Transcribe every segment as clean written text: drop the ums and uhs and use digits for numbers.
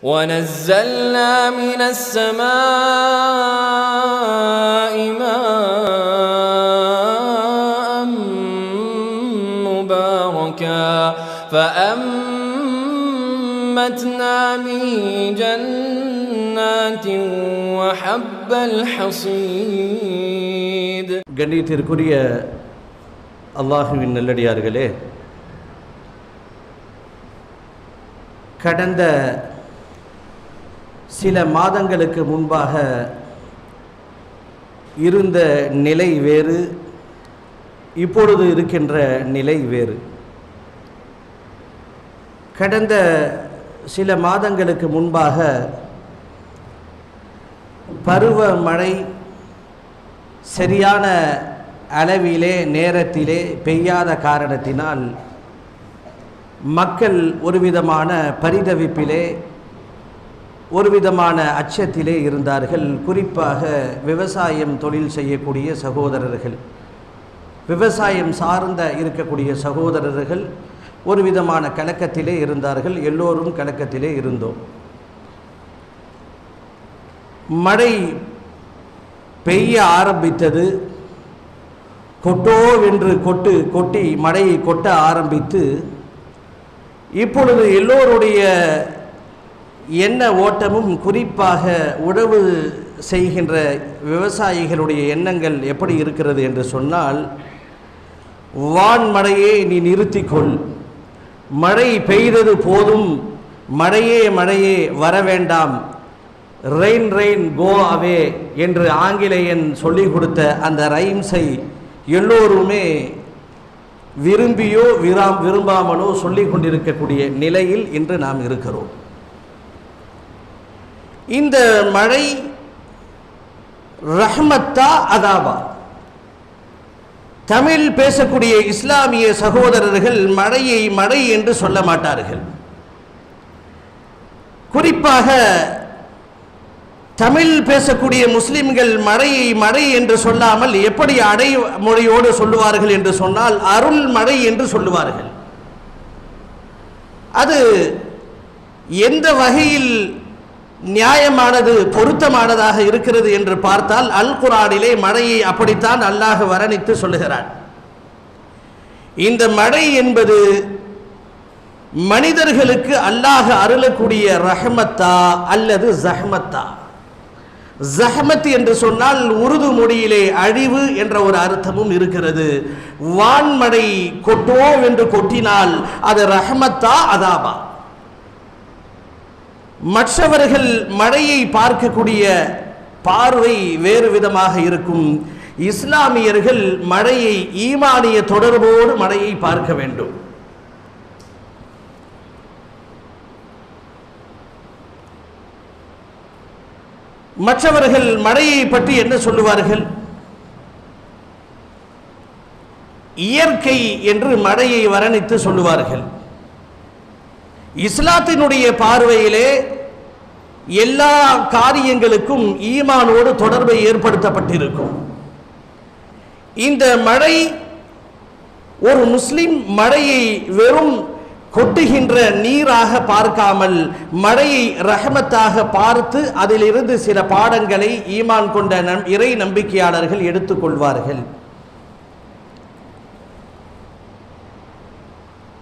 وَنَزَّلْنَا مِنَ السَّمَاءِ مَاءً مُبَارَكًا فَأَنبَتْنَا بِهِ جَنَّاتٍ وَحَبَّ الْحَصِيدِ. கண்ணியத்திற்குரிய அல்லாஹுவின் நல்லடியார்களே, கடந்த சில மாதங்களுக்கு முன்பாக இருந்த நிலை வேறு, இப்பொழுது இருக்கின்ற நிலை வேறு. கடந்த சில மாதங்களுக்கு முன்பாக பருவமழை சரியான அளவிலே நேரத்திலே பெய்யாத காரணத்தினால் மக்கள் ஒரு விதமான பரிதவிப்பிலே, ஒரு விதமான அச்சத்திலே இருந்தார்கள். குறிப்பாக விவசாயம் தொழில் செய்யக்கூடிய சகோதரர்கள், விவசாயம் சார்ந்த இருக்கக்கூடிய சகோதரர்கள் ஒரு விதமான கலக்கத்திலே இருந்தார்கள். எல்லோரும் கலக்கத்திலே இருந்தோம். மழை பெய்ய ஆரம்பித்தது. கொட்டோவென்று கொட்டி மழையை கொட்ட ஆரம்பித்து இப்பொழுது எல்லோருடைய எண்ண ஓட்டமும், குறிப்பாக உழவு செய்கின்ற விவசாயிகளுடைய எண்ணங்கள் எப்படி இருக்கிறது என்று சொன்னால், வான்மழையே நீ நிறுத்திக்கொள், மழை பெய்தது போதும், மழையே வர வேண்டாம், ரெயின் ரெயின் கோ அவே என்று ஆங்கிலேயன் சொல்லிக் கொடுத்த அந்த ரைம்ஸை எல்லோருமே விரும்பியோ விரும்பாமலோ சொல்லிக் கொண்டிருக்கக்கூடிய நிலையில் இன்று நாம் இருக்கிறோம். இந்த மழை ரஹ்மத்தா அதாபா? தமிழ் பேசக்கூடிய இஸ்லாமிய சகோதரர்கள் மழையை மழை என்று சொல்ல மாட்டார்கள். குறிப்பாக தமிழ் பேசக்கூடிய முஸ்லிம்கள் மழையை மழை என்று சொல்லாமல் எப்படி அடைமொழியோடு சொல்லுவார்கள் என்று சொன்னால், அருள் மழை என்று சொல்லுவார்கள். அது எந்த வகையில் நியாயமானது, பொருத்தமானதாக இருக்கிறது என்று பார்த்தால், அல் குர்ஆனிலே மழையை அப்படித்தான் அல்லாஹ் வர்ணித்து சொல்லுகிறான். இந்த மழை என்பது மனிதர்களுக்கு அல்லாஹ் அருளக்கூடிய ரஹ்மத்தா அல்லது ஜஹ்மத்தா? ஜஹ்மத் என்று சொன்னால் உருது மொழியிலே அழிவு என்ற ஒரு அர்த்தமும் இருக்கிறது. வான்மழை கொட்டோவென்று கொட்டினால் அது ரஹ்மத்தா அதாபா? மற்றவர்கள் மழையை பார்க்கக்கூடிய பார்வை வேறு விதமாக இருக்கும். இஸ்லாமியர்கள் மழையை ஈமானிய தொடர்போடு மழையை பார்க்க வேண்டும். மற்றவர்கள் மழையை பற்றி என்ன சொல்லுவார்கள்? இயற்கை என்று மழையை வர்ணித்து சொல்லுவார்கள். இஸ்லாத்தினுடைய பார்வையிலே எல்லா காரியங்களுக்கும் ஈமானோடு தொடர்பை ஏற்படுத்தப்பட்டிருக்கும். இந்த மழை, ஒரு முஸ்லிம் மழையை வெறும் கொட்டுகின்ற நீராக பார்க்காமல் மழையை ரஹமத்தாக பார்த்து அதிலிருந்து சில பாடங்களை ஈமான் கொண்ட இறை நம்பிக்கையாளர்கள் எடுத்துக்கொள்வார்கள்.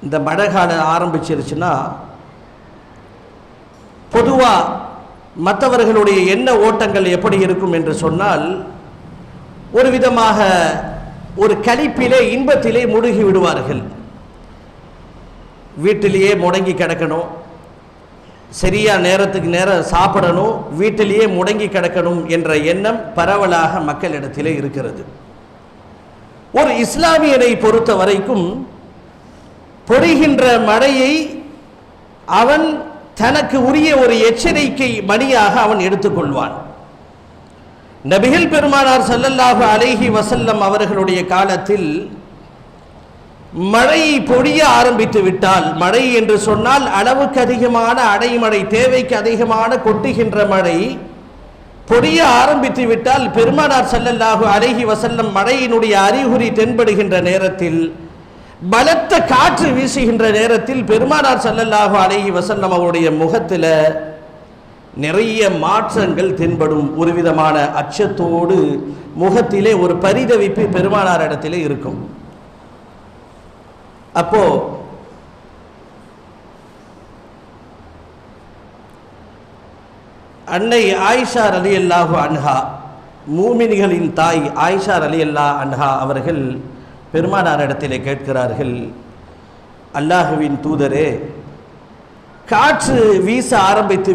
இந்த மழை காலம் ஆரம்பிச்சிருச்சுன்னா பொதுவாக மற்றவர்களுடைய எண்ண ஓட்டங்கள் எப்படி இருக்கும் என்று சொன்னால், ஒரு விதமாக ஒரு களிப்பிலே, இன்பத்திலே முழுகி விடுவார்கள். வீட்டிலேயே முடங்கி கிடக்கணும், சரியா நேரத்துக்கு நேரம் சாப்பிடணும், வீட்டிலேயே முடங்கி கிடக்கணும் என்ற எண்ணம் பரவலாக மக்களிடத்திலே இருக்கிறது. ஒரு இஸ்லாமியனை பொறுத்த வரைக்கும் பொழிகின்ற மழையை அவன் தனக்கு உரிய ஒரு எச்சரிக்கை மணியாக அவன் எடுத்துக்கொள்வான். நபிகள் பெருமானார் ஸல்லல்லாஹு அலைஹி வஸல்லம் அவர்களுடைய காலத்தில் மழை பொழிய ஆரம்பித்து விட்டால், மழை என்று சொன்னால் அளவுக்கு அதிகமான அடைமழை, தேவைக்கு அதிகமான கொட்டுகின்ற மழை பொழிய ஆரம்பித்து விட்டால், பெருமானார் ஸல்லல்லாஹு அலைஹி வஸல்லம் மழையினுடைய அறிகுறி தென்படுகின்ற நேரத்தில், பலத்த காற்று வீசுகின்ற நேரத்தில் பெருமானார் ஸல்லல்லாஹு அலைஹி வஸல்லம் அவருடைய முகத்தில் நிறைய மாற்றங்கள் தென்படும். ஒரு விதமான அச்சத்தோடு முகத்திலே ஒரு பரிதவிப்பு பெருமானார் இடத்திலே இருக்கும். அப்போ அன்னை ஆயிஷா ரலியல்லாஹு அன்ஹா, மூமின்களின் தாய் ஆயிஷா ரலியல்லாஹு அன்ஹா அவர்கள் பெருமானார் இடத்திலே கேட்கிறார்கள், அல்லாஹுவின் தூதரே, காற்று வீச ஆரம்பித்து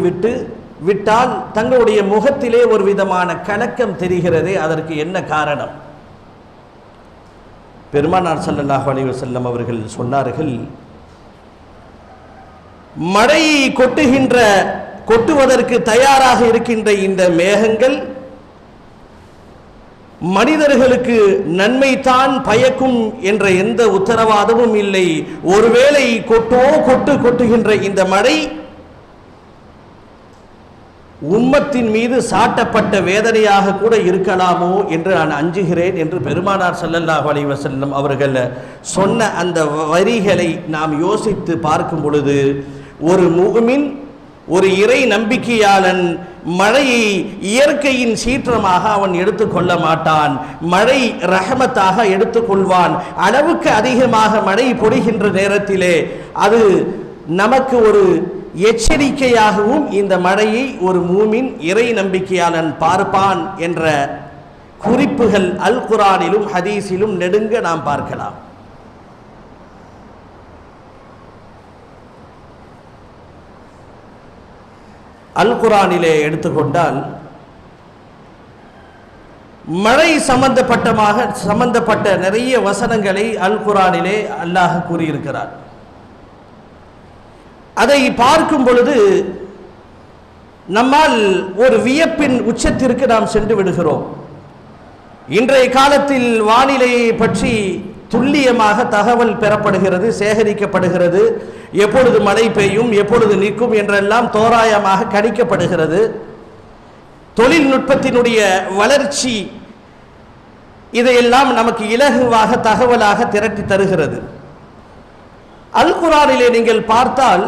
விட்டால் தங்களுடைய முகத்திலே ஒரு விதமான கலக்கம் தெரிகிறதே, அதற்கு என்ன காரணம்? பெருமானார் ஸல்லல்லாஹு அலைஹி வஸல்லம் அவர்கள் சொன்னார்கள், மழை கொட்டுவதற்கு தயாராக இருக்கின்ற இந்த மேகங்கள் மனிதர்களுக்கு நன்மைதான் பயக்கும் என்ற எந்த உத்தரவாதமும் இல்லை. ஒருவேளை கொட்டுகின்ற இந்த மழை உம்மத்தின் மீது சாட்டப்பட்ட வேதனையாக கூட இருக்கலாமோ என்று நான் அஞ்சுகிறேன் என்று பெருமானார் ஸல்லல்லாஹு அலைஹி வஸல்லம் அவர்கள் சொன்ன அந்த வரிகளை நாம் யோசித்து பார்க்கும் பொழுது, ஒரு முஃமின், ஒரு இறை நம்பிக்கையாளன் மழையை இயற்கையின் சீற்றமாக அவன் எடுத்துக்கொள்ள மாட்டான். மழை ரஹமத்தாக எடுத்துக்கொள்வான். அளவுக்கு அதிகமாக மழை பொழிகின்ற நேரத்திலே அது நமக்கு ஒரு எச்சரிக்கையாகவும் இந்த மழையை ஒரு மூமின் இறை நம்பிக்கையாளன் பார்ப்பான் என்ற குறிப்புகள் அல் குர்ஆனிலும் ஹதீஸிலும் நெடுங்க நாம் பார்க்கலாம். அல் குர்ஆனிலே எடுத்துக்கொண்டால் மழை சம்பந்தப்பட்ட நிறைய வசனங்களை அல் குர்ஆனிலே அல்லாஹ் கூறியிருக்கிறார். அதை பார்க்கும் பொழுது நம்மால் ஒரு வியப்பின் உச்சத்திற்கு நாம் சென்று விடுகிறோம். இன்றைய காலத்தில் வானிலையை பற்றி துல்லியமாக தகவல் பெறப்படுகிறது, சேகரிக்கப்படுகிறது. எப்பொழுது மழை பெய்யும், எப்பொழுது நிற்கும் என்றெல்லாம் தோராயமாக கணிக்கப்படுகிறது. தொழில்நுட்பத்தினுடைய வளர்ச்சி இதையெல்லாம் நமக்கு இலகுவாக தகவலாக திரட்டி தருகிறது. அல் குர்ஆனிலே நீங்கள் பார்த்தால்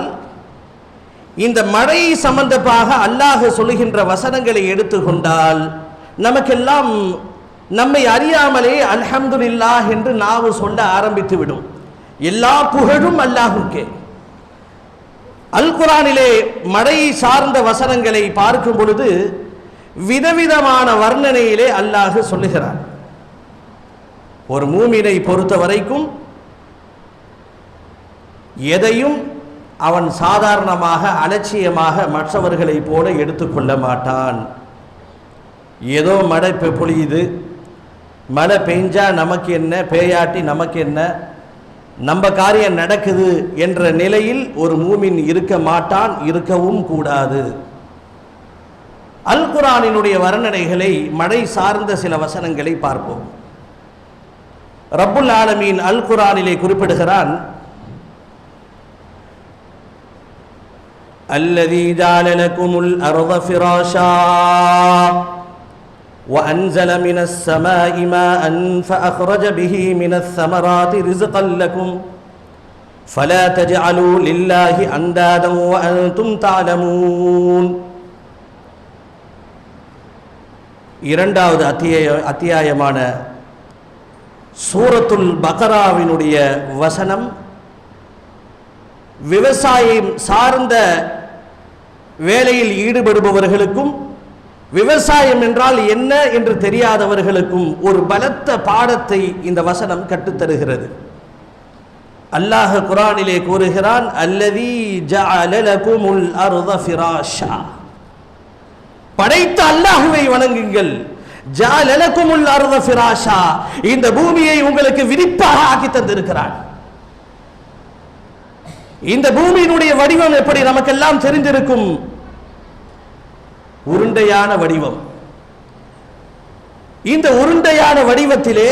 இந்த மழை சம்பந்தமாக அல்லாஹ் சொல்லுகின்ற வசனங்களை எடுத்துக்கொண்டால் நமக்கெல்லாம் நம்மை அறியாமலே அல்ஹம்துலில்லாஹ் என்று நாவு சொல்ல ஆரம்பித்து விடும். எல்லா புகழும் அல்லாஹுக்கே. அல் குர்ஆனிலே மழை சார்ந்த வசனங்களை பார்க்கும் பொழுது விதவிதமான வர்ணனையிலே அல்லாஹ் சொல்லுகிறார். ஒரு மூமினை பொறுத்த வரைக்கும் எதையும் அவன் சாதாரணமாக அலட்சியமாக மற்றவர்களை போல எடுத்துக்கொள்ள மாட்டான். ஏதோ மழை பொழியுது, மழை பெஞ்சா நமக்கு என்ன, பேயாட்டி நமக்கு என்ன, நம்ம காரியம் நடக்குது என்ற நிலையில் ஒரு மூமின் இருக்க மாட்டான், இருக்கவும் கூடாது. அல் குர்ஆனினுடைய வர்ணனைகளை மழை சார்ந்த சில வசனங்களை பார்ப்போம். ரப்புல் ஆலமீன் அல் குர்ஆனிலே குறிப்பிடுகிறான், الذي جعل لكم الأرض فراشا وأنزل من السماء ماء فأخرج به من الثمرات رزقا لكم فلا تجعلوا لله أندادا وأنتم تعلمون. இரண்டாவது அத்தியாயமான சூரத்துல் பக்ராவினுடைய வசனம் விவசாயம் சார்ந்த வேலையில் ஈடுபடுபவர்களுக்கும் விவசாயம் என்றால் என்ன என்று தெரியாதவர்களுக்கும் ஒரு பலத்த பாடத்தை இந்த வசனம் கற்றுத்தருகிறது. அல்லாஹ் குர்ஆனிலே கூறுகிறான், அல்லதி ஜஅல லகுமுல் அர்த ஃபிராஷா, படைத்த அல்லாஹ்வை வணங்குங்கள். ஜஅல லகுமுல் அர்த ஃபிராஷா, இந்த பூமியை உங்களுக்கு விரிப்பாக ஆக்கி தந்திருக்கிறான். இந்த பூமியினுடைய வடிவம் எப்படி நமக்கெல்லாம் தெரிந்திருக்கும், உருண்டையான வடிவம். இந்த உருண்டையான வடிவத்திலே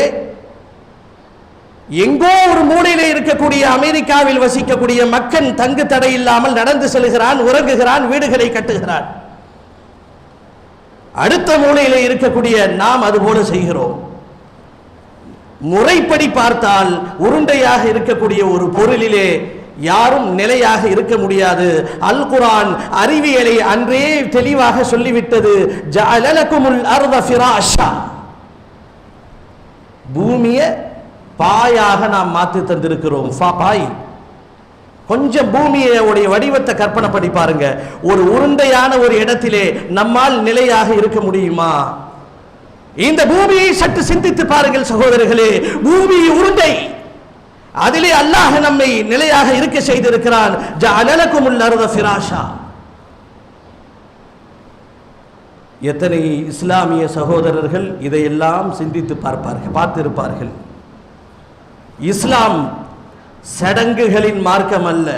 எங்கோ ஒரு மூலையிலே இருக்கக்கூடிய அமெரிக்காவில் வசிக்கக்கூடிய மக்கள் தங்கு தடை இல்லாமல் நடந்து செல்கிறான், உறங்குகிறான், வீடுகளை கட்டுகிறான். அடுத்த மூலையிலே இருக்கக்கூடிய நாம் அதுபோல செய்கிறோம். முறைப்படி பார்த்தால் உருண்டையாக இருக்கக்கூடிய ஒரு பொருளிலே யாரும் நிலையாக இருக்க முடியாது. அல் குர்ஆன் அறிவியலை அன்றே தெளிவாக சொல்லிவிட்டது. ஜஅலலகுமுல் அர்த ஃபிராஷா, பூமியை பாயாக நாம் மாற்றி தந்திருக்கிறோம். பாய், கொஞ்சம் பூமியுடைய வடிவத்தை கற்பனை பண்ணி பாருங்க. ஒரு உருண்டையான ஒரு இடத்திலே நம்மால் நிலையாக இருக்க முடியுமா? இந்த பூமியை சற்று சிந்தித்து பாருங்கள் சகோதரர்களே. பூமி உருண்டை, அதிலே அல்லாஹ் நம்மை நிலையாக இருக்க செய்திருக்கிறான். ஜஅலலகுமுல் அர்த ஃபிராஷா. எத்தனை இஸ்லாமிய சகோதரர்கள் இதையெல்லாம் சிந்தித்து பார்த்திருப்பார்கள். இஸ்லாம் சடங்குகளின் மார்க்கம் அல்ல,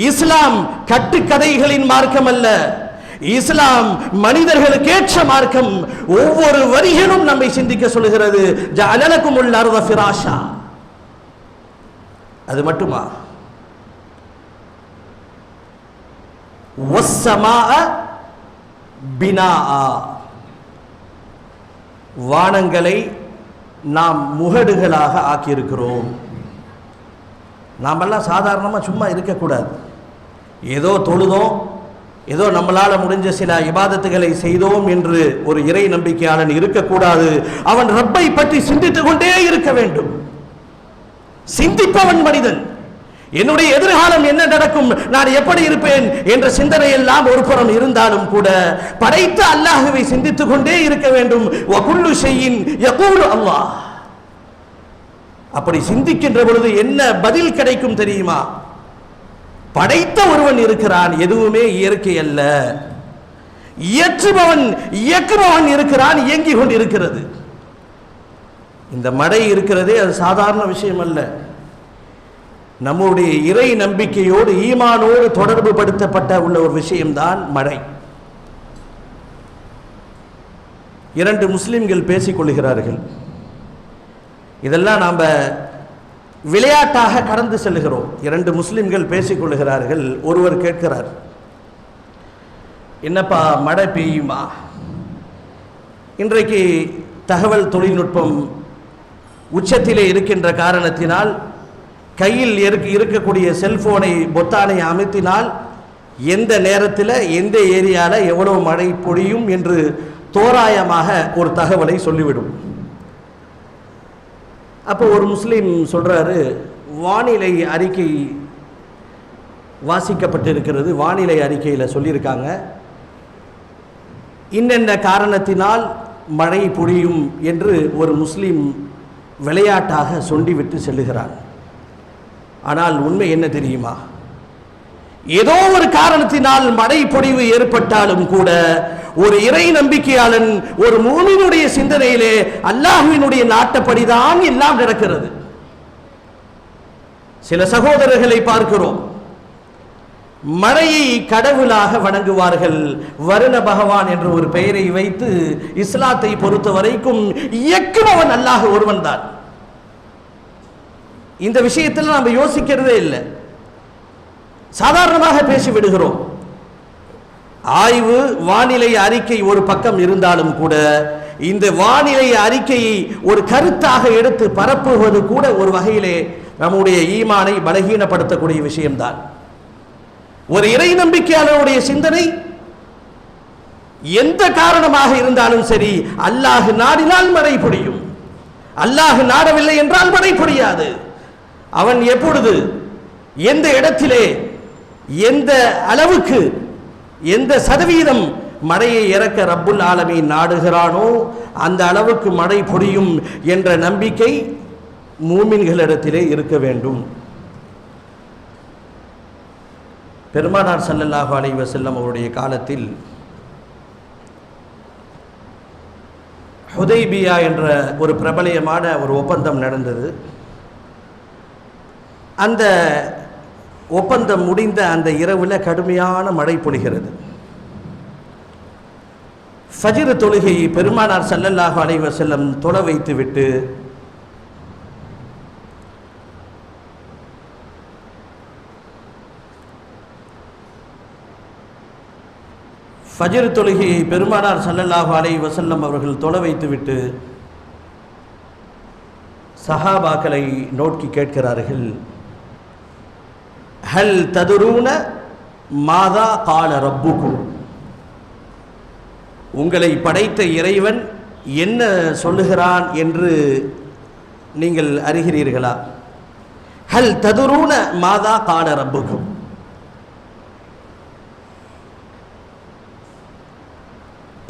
இஸ்லாம் கட்டுக்கதைகளின் மார்க்கம் அல்ல, இஸ்லாம் மனிதர்களுக்கேற்ற மார்க்கம். ஒவ்வொரு வரிகளும் நம்மை சிந்திக்க சொல்கிறது. ஜஅலலகுமுல் அர்த ஃபிராஷா. அது மட்டுமா? வஸ்ஸமாஅ பினாஆ, வானங்களை நாம் முகடுகளாக ஆக்கியிருக்கிறோம். நாமெல்லாம் சாதாரணமாக சும்மா இருக்கக்கூடாது. ஏதோ தொழுதோம், ஏதோ நம்மளால் முடிஞ்ச சில இபாதத்துகளை செய்தோம் என்று ஒரு இறை நம்பிக்கையாளன் இருக்கக்கூடாது. அவன் ரப்பை பற்றி சிந்தித்துக் கொண்டே இருக்க வேண்டும். சிந்திப்பவன் மனிதன். என்னுடைய எதிர்காலம் என்ன நடக்கும், நான் எப்படி இருப்பேன் என்ற சிந்தனை எல்லாம் ஒரு புறம் இருந்தாலும் கூட படைத்த அல்லாஹ்வை சிந்தித்துக் கொண்டே இருக்க வேண்டும். வகுல்லு ஷைஇன் யகூலு அல்லாஹ். அப்படி சிந்திக்கின்ற பொழுது என்ன பதில் கிடைக்கும் தெரியுமா? படைத்த ஒருவன் இருக்கிறான், எதுவுமே இயற்கை அல்ல. இயக்குபவன் இருக்கிறான், இயங்கிக் கொண்டு இருக்கிறது. இந்த மழை இருக்கிறதே அது சாதாரண விஷயம் அல்ல. நம்முடைய இறை நம்பிக்கையோடு ஈமானோடு தொடர்பு படுத்தப்பட்ட உள்ள ஒரு விஷயம்தான் மழை. இரண்டு முஸ்லிம்கள் பேசிக் கொள்கிறார்கள். இதெல்லாம் நாம் விளையாட்டாக கடந்து செல்கிறோம். இரண்டு முஸ்லிம்கள் பேசிக் கொள்கிறார்கள். ஒருவர் கேட்கிறார், என்னப்பா மழை பெய்யுமா? இன்றைக்கு தகவல் தொழில்நுட்பம் உச்சத்திலே இருக்கின்ற காரணத்தினால் கையில் இருக்கக்கூடிய செல்போனை பொத்தானை அமைத்தினால் எந்த நேரத்தில் எந்த ஏரியாவில் எவ்வளவு மழை பொழியும் என்று தோராயமாக ஒரு தகவலை சொல்லிவிடும். அப்போ ஒரு முஸ்லீம் சொல்கிறாரு, வானிலை அறிக்கை வாசிக்கப்பட்டிருக்கிறது, வானிலை அறிக்கையில் சொல்லியிருக்காங்க இன்னென்ன காரணத்தினால் மழை பொழியும் என்று ஒரு முஸ்லீம் விளையாட்டாக சொல்லிவிட்டு செல்லுகிறார். ஆனால் உண்மை என்ன தெரியுமா? ஏதோ ஒரு காரணத்தினால் மழை பொழிவு ஏற்பட்டாலும் கூட ஒரு இறை நம்பிக்கையாளன், ஒரு மூமினுடைய சிந்தனையிலே அல்லாஹ்வினுடைய நாட்டப்படிதான் எல்லாம் நடக்கிறது. சில சகோதரர்களை பார்க்கிறோம், மழையை கடவுளாக வணங்குவார்கள். வருண பகவான் என்ற ஒரு பெயரை வைத்து இஸ்லாத்தை பொறுத்த வரைக்கும் இயக்குபவன் அல்லாஹ் ஒருவன் தான். இந்த விஷயத்தில் நாம் யோசிக்கிறதே இல்லை, சாதாரணமாக பேசிவிடுகிறோம். ஆய்வு வானிலை அறிக்கை ஒரு பக்கம் இருந்தாலும் கூட இந்த வானிலை அறிக்கையை ஒரு கருத்தாக எடுத்து பரப்புவது கூட ஒரு வகையிலே நம்முடைய ஈமானை பலகீனப்படுத்தக்கூடிய விஷயம்தான். ஒரு இறை நம்பிக்கையாளருடைய சிந்தனை எந்த காரணமாக இருந்தாலும் சரி, அல்லாஹ் நாடினால் மழை பொழியும், அல்லாஹ் நாடவில்லை என்றால் மழை பொழியாது. அவன் எப்பொழுது எந்த இடத்திலே எந்த அளவுக்கு எந்த சதவீதம் மழையை இறக்க ரப்புல் ஆலமீன் நாடுகிறானோ அந்த அளவுக்கு மழை பொழியும் என்ற நம்பிக்கை மூமின்களிடத்திலே இருக்க வேண்டும். பெருமானார் ஸல்லல்லாஹு அலைஹி வஸல்லம் அவருடைய காலத்தில் ஹுதைபியா என்ற ஒரு பிரபலியமான ஒரு ஒப்பந்தம் நடந்தது. அந்த ஒப்பந்தம் முடிந்த அந்த இரவில் கடுமையான மழை பொழிகிறது. ஃபஜ்ர் தொழுகையை பெருமானார் ஸல்லல்லாஹு அலைஹி வஸல்லம் தொழ வைத்துவிட்டு ஃபஜ்ர் தொழுகையை பெருமானார் ஸல்லல்லாஹு அலைஹி வஸல்லம் அவர்கள் தொழ வைத்துவிட்டு சஹாபாக்களை நோக்கி கேட்கிறார்கள், ஹல் ததுரூன மாதா கால ரப்புக்கும், உங்களை படைத்த இறைவன் என்ன சொல்லுகிறான் என்று நீங்கள் அறிகிறீர்களா? ஹல் ததுரூன மாதா கால ரப்புக்கும்.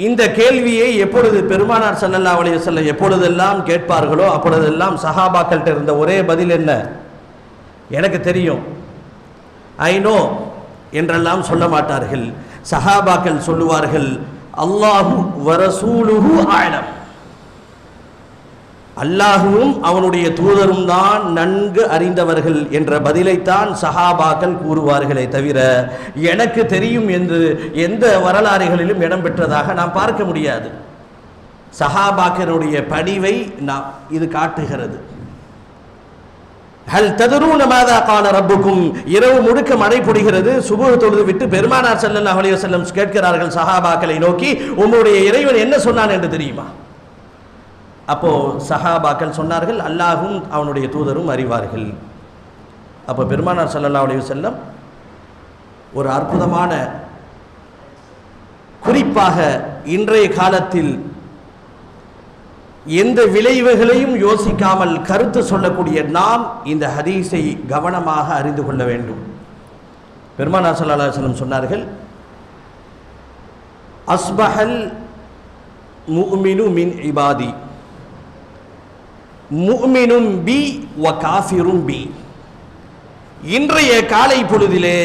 இந்த கேள்வியை எப்பொழுது பெருமானார் ஸல்லல்லாஹு அலைஹி வஸல்லம் எப்பொழுதெல்லாம் கேட்பார்களோ அப்பொழுதெல்லாம் சஹாபாக்கள்கிட்ட இருந்த ஒரே பதில் என்ன? எனக்கு தெரியும், ஐ நோ என்றெல்லாம் சொல்ல மாட்டார்கள். சஹாபாக்கள் சொல்லுவார்கள், அல்லாஹு வரசூலுஹு அலம், அல்லாஹுவும் அவனுடைய தூதரும் தான் நன்கு அறிந்தவர்கள் என்ற பதிலைத்தான் சஹாபாக்கள் கூறுவார்களே தவிர எனக்கு தெரியும் என்று எந்த வரலாறுகளிலும் இடம்பெற்றதாக நாம் பார்க்க முடியாது. சஹாபாக்களுடைய பணிவை நாம் இது காட்டுகிறது. ஹல் ததுரூன மாதா கால ரப்புக்கும், இரவு முழுக்க மழை பொழிகிறது. சுபஹ் தொழுது விட்டு பெருமானார் ஸல்லல்லாஹு அலைஹி வஸல்லம் கேட்கிறார்கள் சஹாபாக்களை நோக்கி, உங்களுடைய இறைவன் என்ன சொன்னான் என்று தெரியுமா? அப்போ சஹாபாக்கள் சொன்னார்கள், அல்லாஹும் அவனுடைய தூதரும் அறிவார்கள். அப்போ பெருமானார் ஸல்லல்லாஹு அலைஹி வஸல்லம் ஒரு அற்புதமான, குறிப்பாக இன்றைய காலத்தில் எந்த விளைவுகளையும் யோசிக்காமல் கருத்து சொல்லக்கூடிய நாம் இந்த ஹதீஸை கவனமாக அறிந்து கொள்ள வேண்டும். பெருமானார் ஸல்லல்லாஹு அலைஹி வஸல்லம் சொன்னார்கள், அஸ்பஹல் முஃமினு மின் இபாதி முஃமினும் பி வ காஃபிரும் பி. இன்றைய காலை பொழுதிலே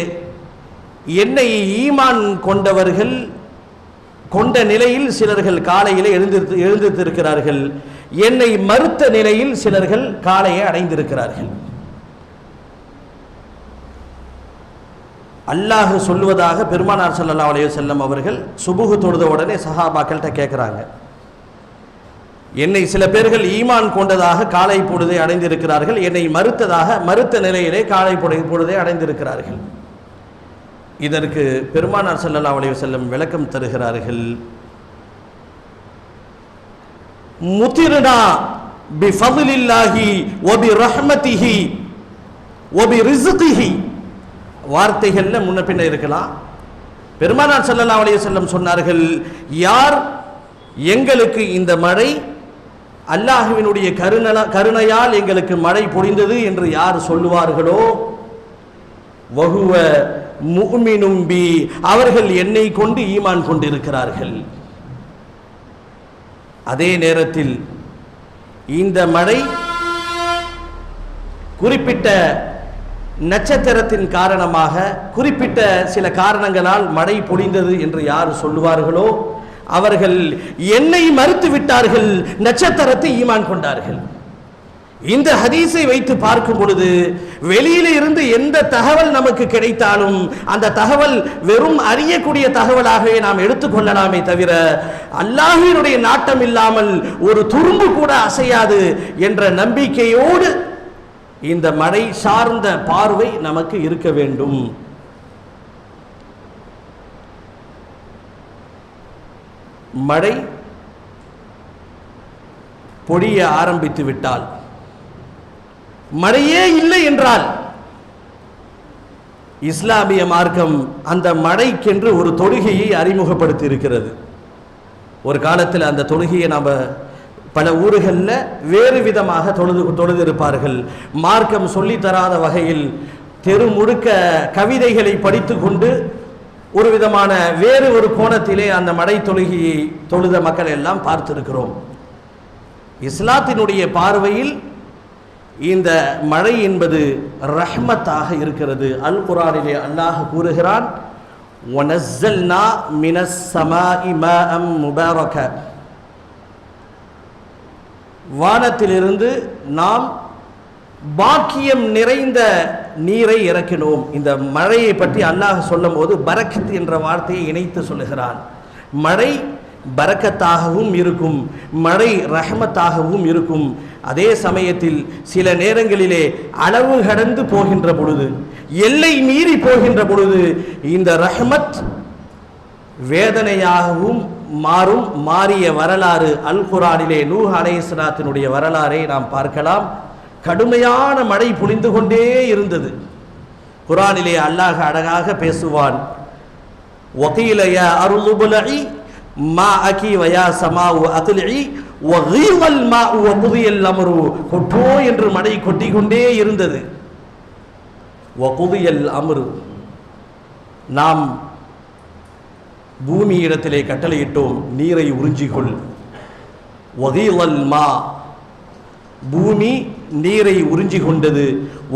என்னை ஈமான் கொண்டவர்கள் கொண்ட நிலையில் சிலர்கள் காலையிலே எழுந்திருக்கிறார்கள், என்னை மறுத்த நிலையில் சிலர்கள் காலையை அடைந்திருக்கிறார்கள். அல்லாஹ் சொல்லுவதாக பெருமானார் ஸல்லல்லாஹு அலைஹி வஸல்லம் அவர்கள் சுபுஹ் தொழுத உடனே சஹாபாக்கள்கிட்ட கேட்குறாங்க, என்னை சில பேர்கள் ஈமான் கொண்டதாக காலை பொழுதை அடைந்திருக்கிறார்கள், என்னை மறுத்த நிலையிலே காலை பொழுதை அடைந்திருக்கிறார்கள். இதற்கு பெருமானார் ஸல்லல்லாஹு அலைஹி வஸல்லம் விளக்கம் தருகிறார்கள், முத்திர்னா பி ஃபضலில்லாஹி வ பி ரஹ்மத்திஹி வ பி ரிஸ்கிஹி. வார்த்தைகள்ல முன்ன பின்ன இருக்கலாம். பெருமானார் ஸல்லல்லாஹு அலைஹி வஸல்லம் சொன்னார்கள், யார் எங்களுக்கு இந்த மழை அல்லாஹ்வினுடைய கருணையால் எங்களுக்கு மழை பொழிந்தது என்று யார் சொல்லுவார்களோ, வஹுவ முஃமினும் பி, அவர்கள் என்னை கொண்டு ஈமான் கொண்டிருக்கிறார்கள். அதே நேரத்தில் இந்த மழை குறிப்பிட்ட நட்சத்திரத்தின் காரணமாக, குறிப்பிட்ட சில காரணங்களால் மழை பொழிந்தது என்று யார் சொல்லுவார்களோ அவர்கள் என்னை மறுத்து விட்டார்கள், நட்சத்திரத்தை ஈமான் கொண்டார்கள். இந்த ஹதீஸை வைத்து பார்க்கும் பொழுது வெளியில இருந்து எந்த தகவல் நமக்கு கிடைத்தாலும் அந்த தகவல் வெறும் அறியக்கூடிய தகவலாகவே நாம் எடுத்துக்கொள்ளலாமே தவிர அல்லாஹ்வினுடைய நாட்டம் இல்லாமல் ஒரு துரும்பு கூட அசையாது என்ற நம்பிக்கையோடு இந்த மழை சார்ந்த பார்வை நமக்கு இருக்க வேண்டும். மழை பொழிய ஆரம்பித்து விட்டால், மழையே இல்லை என்றால் இஸ்லாமிய மார்க்கம் அந்த மழைக்கென்று ஒரு தொழுகையை அறிமுகப்படுத்தி இருக்கிறது. ஒரு காலத்தில் அந்த தொழுகையை நாம் பல ஊர்களில் வேறு விதமாக தொழுதிருப்பார்கள். மார்க்கம் சொல்லி தராத வகையில் தெரு முழுக்க கவிதைகளை படித்து கொண்டு ஒரு விதமான வேறு ஒரு கோணத்திலே அந்த மழை தொழுகையை தொழுத மக்கள் எல்லாம் பார்த்திருக்கிறோம். இஸ்லாத்தினுடைய பார்வையில் இந்த மழை என்பது ரஹ்மத்தாக இருக்கிறது. அல் குர்ஆனிலே அல்லாஹ் கூறுகிறான், வனஸ்ஸல்னா மினஸ் ஸமாஇ மாஅம் முபாரக, வானத்திலிருந்து நாம் பாக்கியம் நிறைந்த நீரை இறக்கினோம். இந்த மழையை பற்றி அல்லாஹ் சொல்லும் போது பரக்கத் என்ற வார்த்தையை இணைத்து சொல்லுகிறான். மழை பரக்கத்தாகவும் இருக்கும், மழை ரஹ்மத்தாகவும் இருக்கும். அதே சமயத்தில் சில நேரங்களிலே அளவு கடந்து போகின்ற பொழுது, எல்லை மீறி போகின்ற பொழுது இந்த ரஹ்மத் வேதனையாகவும் மாறிய வரலாறு அல் குர்ஆனிலே நூஹ் அலைஹிஸ்ஸலாத்தினுடைய வரலாறை நாம் பார்க்கலாம். கடுமையான மழை பொழிந்து கொண்டே இருந்தது. குர்ஆனிலே அல்லாஹ் அழகாக பேசுவான். வகீல யா அர்து புலஇ மாஅகி வ யா ஸமாஉ அக்லிஇ வகீவல் மாஉ வ குதியல் அம்ரு. கொட்டோ என்று மழை கொட்டிக்கொண்டே இருந்தது. வகுதியல் அம்ரு, நாம் பூமியிடத்திலே கட்டளையிட்டோம், நீரை உறிஞ்சிக்கொள். வகீவல் மா, பூமி நீரை உறிஞ்சி கொண்டது.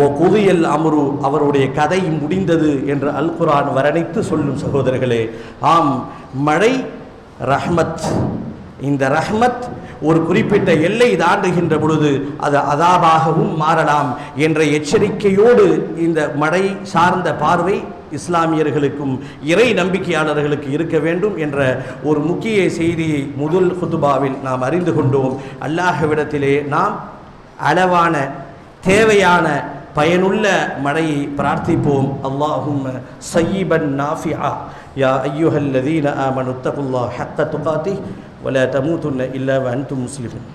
வகுதியல் அம்ரு, அவருடைய கதை முடிந்தது என்று அல் குர்ஆன் வர்ணித்து சொல்லும் சகோதரர்களே. ஆம், மழை ரஹ்மத். இந்த ரஹ்மத் ஒரு குறிப்பிட்ட எல்லை தாண்டுகின்ற பொழுது அது அதாபாகவும் மாறலாம் என்ற எச்சரிக்கையோடு இந்த மழை சார்ந்த பார்வை இஸ்லாமியர்களுக்கும் இறை நம்பிக்கையாளர்களுக்கு இருக்க வேண்டும் என்ற ஒரு முக்கிய செய்தியை முதல் குதுபாவில் நாம் அறிந்து கொண்டோம். அல்லாஹ்விடத்திலே நாம் அளவான தேவையான பயனுள்ள மழையை பிரார்த்திப்போம். அல்லாஹும்ம ஸய்யிபன் நாஃபிஆ யா அய்யுஹல்லதீன ஆமனு தகுல்லாஹ ஹக்க துகாத்திஹ் வலா தமூதுன்ன இல்லா வ அன்தும் முஸ்லிமூன்.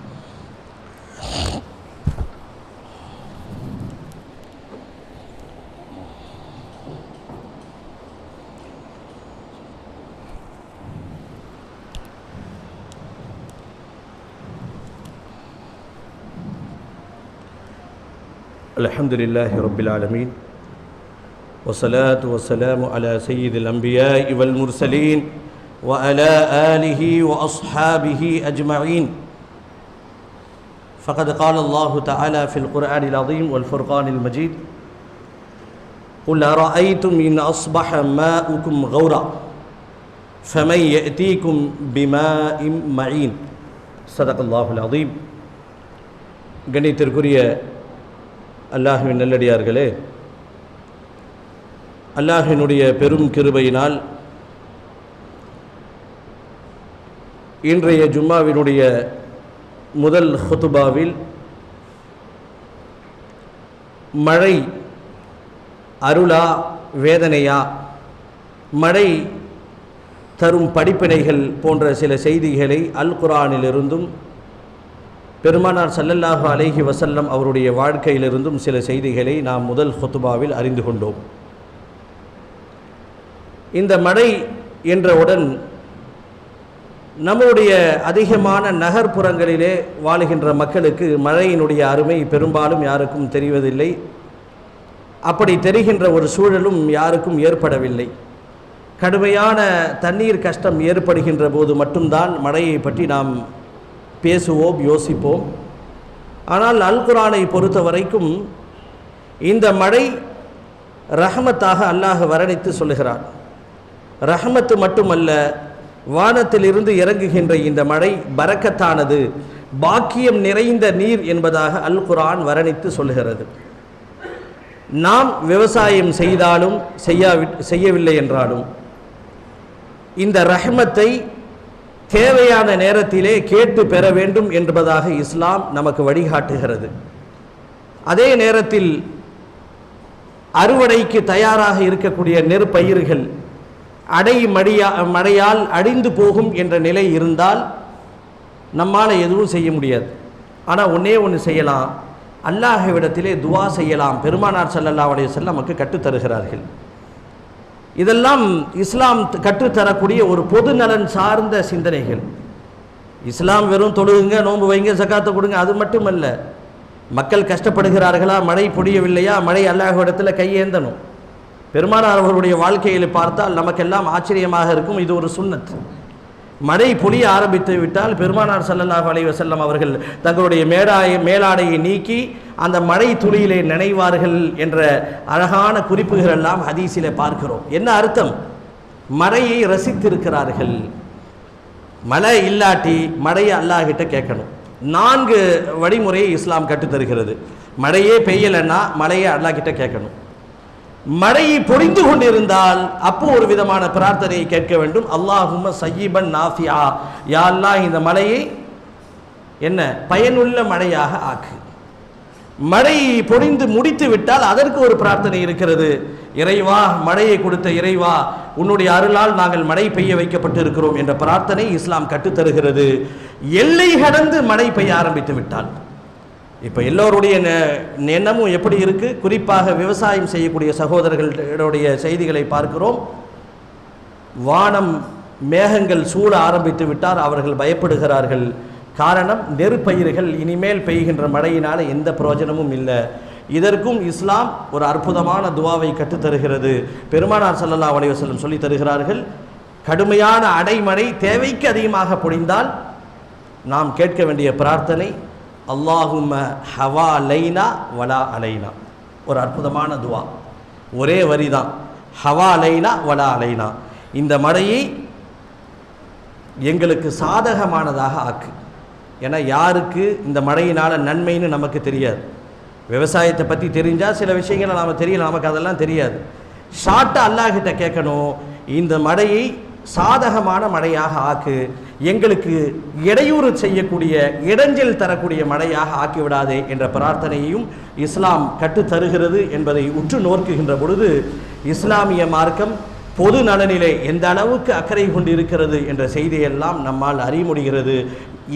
அல்ஹம்துலில்லாஹி ரப்பில் ஆலமீன் வஸ்ஸலாத்து வஸ்ஸலாமு அலா சய்யிதில் அன்பியாஇ வல் முர்சலீன் வ அலா ஆலிஹி வ அஸ்ஹாபிஹி அஜ்மஈன். ஃபகத் قال الله تعالى في القرآن العظيم والفرقان المجيد قل أرأيتم إن أصبح ماؤكم غورا فمن يأتيكم بماء معين. صدق الله العظيم. கண்ணியத்திற்குரிய அல்லாஹ்வின் நல்லடியார்களே, அல்லாஹ்வினுடைய பெரும் கிருபையினால் இன்றைய ஜும்மாவினுடைய முதல் ஹுதுபாவில் மழை அருளா வேதனையா, மழை தரும் படிப்பினைகள் போன்ற சில செய்திகளை அல் குர்ஆனிலிருந்தும் பெருமானார் ஸல்லல்லாஹு அலைஹி வஸல்லம் அவருடைய வாழ்க்கையிலிருந்தும் சில செய்திகளை நாம் முதல் ஹுதுபாவில் அறிந்து கொண்டோம். இந்த மழை என்றவுடன் நம்முடைய அதிகமான நகர்ப்புறங்களிலே வாழுகின்ற மக்களுக்கு மழையினுடைய அருமை பெரும்பாலும் யாருக்கும் தெரிவதில்லை. அப்படி தெரிகின்ற ஒரு சூழலும் யாருக்கும் ஏற்படவில்லை. கடுமையான தண்ணீர் கஷ்டம் ஏற்படுகின்ற போது மட்டும்தான் மழையை பற்றி நாம் பேசுவோம், யோசிப்போம். ஆனால் அல் குர்ஆனை பொறுத்த வரைக்கும் இந்த மழை ரஹமத்தாக அல்லாஹ் வர்ணித்து சொல்லுகிறான். ரஹமத்து மட்டுமல்ல, வானத்திலிருந்து இறங்குகின்ற இந்த மழை பரக்கத்தானது, பாக்கியம் நிறைந்த நீர் என்பதாக அல் குர்ஆன் வர்ணித்து சொல்லுகிறது. நாம் விவசாயம் செய்தாலும் செய்யவில்லை என்றாலும் இந்த ரஹமத்தை தேவையான நேரத்திலே கேட்டு பெற வேண்டும் என்பதாக இஸ்லாம் நமக்கு வழிகாட்டுகிறது. அதே நேரத்தில் அறுவடைக்கு தயாராக இருக்கக்கூடிய நெற்பயிர்கள் மழையால் அழிந்து போகும் என்ற நிலை இருந்தால் நம்மால் எதுவும் செய்ய முடியாது. ஆனால் ஒன்றே ஒன்று செய்யலாம், அல்லாஹ்விடத்திலே துவா செய்யலாம். பெருமானார் ஸல்லல்லாஹு அலைஹி வஸல்லம் நமக்கு கற்றுத்தருகிறார்கள். இதெல்லாம் இஸ்லாம் கற்றுத்தரக்கூடிய ஒரு பொது நலன் சார்ந்த சிந்தனைகள். இஸ்லாம் வெறும் தொழுகுங்க, நோன்பு வைங்க, ஜகாத்தை கொடுங்க, அது மட்டுமல்ல. மக்கள் கஷ்டப்படுகிறார்களா, மழை பொழியவில்லையா, மழை அல்லாஹ்விடத்தில் கையேந்தணும். பெருமானார் அவர்களுடைய வாழ்க்கையில் பார்த்தால் நமக்கெல்லாம் ஆச்சரியமாக இருக்கும். இது ஒரு சுன்னத். மழை பொழிய ஆரம்பித்து விட்டால் பெருமானார் ஸல்லல்லாஹு அலைஹி வஸல்லம் அவர்கள் தங்களுடைய மேலாடையை நீக்கி அந்த மழை துளியிலே நனைவார்கள் என்ற அழகான குறிப்புகள் எல்லாம் ஹதீஸிலே பார்க்கிறோம். என்ன அர்த்தம்? மழையை ரசித்திருக்கிறார்கள். மழை இல்லாட்டி மழையை அல்லாஹ்கிட்ட கேட்கணும். 4 வழிமுறையை இஸ்லாம் கற்றுத்தருகிறது. மழையே பெய்யலைன்னா மழையை அல்லாஹ்கிட்ட கேட்கணும். மழையை பொழிந்து கொண்டிருந்தால் அப்போ ஒரு விதமான பிரார்த்தனையை கேட்க வேண்டும். அல்லாஹும்ம ஸய்யிபன் நாஃபிஆ, யா அல்லாஹ் இந்த மழையை என்ன பயனுள்ள மழையாக ஆக்கு. மழை பொழிந்து முடித்து விட்டால் அதற்கு ஒரு பிரார்த்தனை இருக்கிறது. இறைவா, மழையை கொடுத்த இறைவா, உன்னுடைய அருளால் நாங்கள் மழை பெய்ய வைக்கப்பட்டு இருக்கிறோம் என்ற பிரார்த்தனை இஸ்லாம் கற்றுத்தருகிறது. எல்லை கடந்து மழை பெய்ய ஆரம்பித்து விட்டால், இப்போ எல்லோருடைய எண்ணமும் எப்படி இருக்குது? குறிப்பாக விவசாயம் செய்யக்கூடிய சகோதரர்களுடைய செய்திகளை பார்க்கிறோம். வானம் மேகங்கள் சூழ ஆரம்பித்து விட்டார், அவர்கள் பயப்படுகிறார்கள். காரணம், நெற்பயிர்கள் இனிமேல் பெய்கின்ற மழையினால் எந்த பிரயோஜனமும் இல்லை. இதற்கும் இஸ்லாம் ஒரு அற்புதமான துவாவை கற்றுத்தருகிறது. பெருமானார் ஸல்லல்லாஹு அலைஹி வஸல்லம் சொல்லி தருகிறார்கள், கடுமையான அடைமழை தேவைக்கு அதிகமாக பொழிந்தால் நாம் கேட்க வேண்டிய பிரார்த்தனை, அல்லாஹும்ம ஹவா லைனா வலா அலைனா. ஒரு அற்புதமான துவா, ஒரே வரி தான், ஹவா லைனா வலா அலைனா. இந்த மழையை எங்களுக்கு சாதகமானதாக ஆக்கு. ஏன்னா யாருக்கு இந்த மழையினால் நன்மைன்னு நமக்கு தெரியாது. விவசாயத்தை பற்றி தெரிஞ்சால் சில விஷயங்களை நாம் தெரியல, நமக்கு அதெல்லாம் தெரியாது. ஷார்ட்டாக அல்லாஹ்கிட்ட கேட்கணும், இந்த மழையை சாதகமான மழையாக ஆக்கு, எங்களுக்கு இடையூறு செய்யக்கூடிய இடைஞ்சல் தரக்கூடிய மழையாக ஆக்கிவிடாதே என்ற பிரார்த்தனையையும் இஸ்லாம் கற்றுத்தருகிறது என்பதை உற்று நோக்குகின்ற பொழுது இஸ்லாமிய மார்க்கம் பொது நலனிலே எந்த அளவுக்கு அக்கறை கொண்டிருக்கிறது என்ற செய்தியெல்லாம் நம்மால் அறிய முடிகிறது.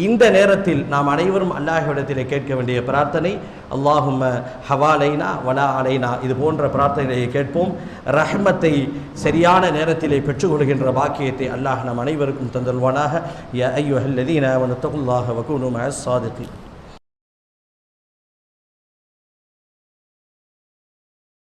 இந்த நேரத்தில் நாம் அனைவரும் அல்லாஹ்விடத்திலே கேட்க வேண்டிய பிரார்த்தனை, அல்லாஹும்ம ஹவாலைனா வலா அலைனா. இது போன்ற பிரார்த்தனையை கேட்போம். ரஹ்மத்தை சரியான நேரத்திலே பெற்றுக்கொள்கின்ற பாக்கியத்தை அல்லாஹ் நம் அனைவருக்கும் தந்தல்வானாக. யா அய்யுஹல்லதீன ஆமனு தகுல்லாஹ வகூனு மஅஸ் ஸாதிகீன்.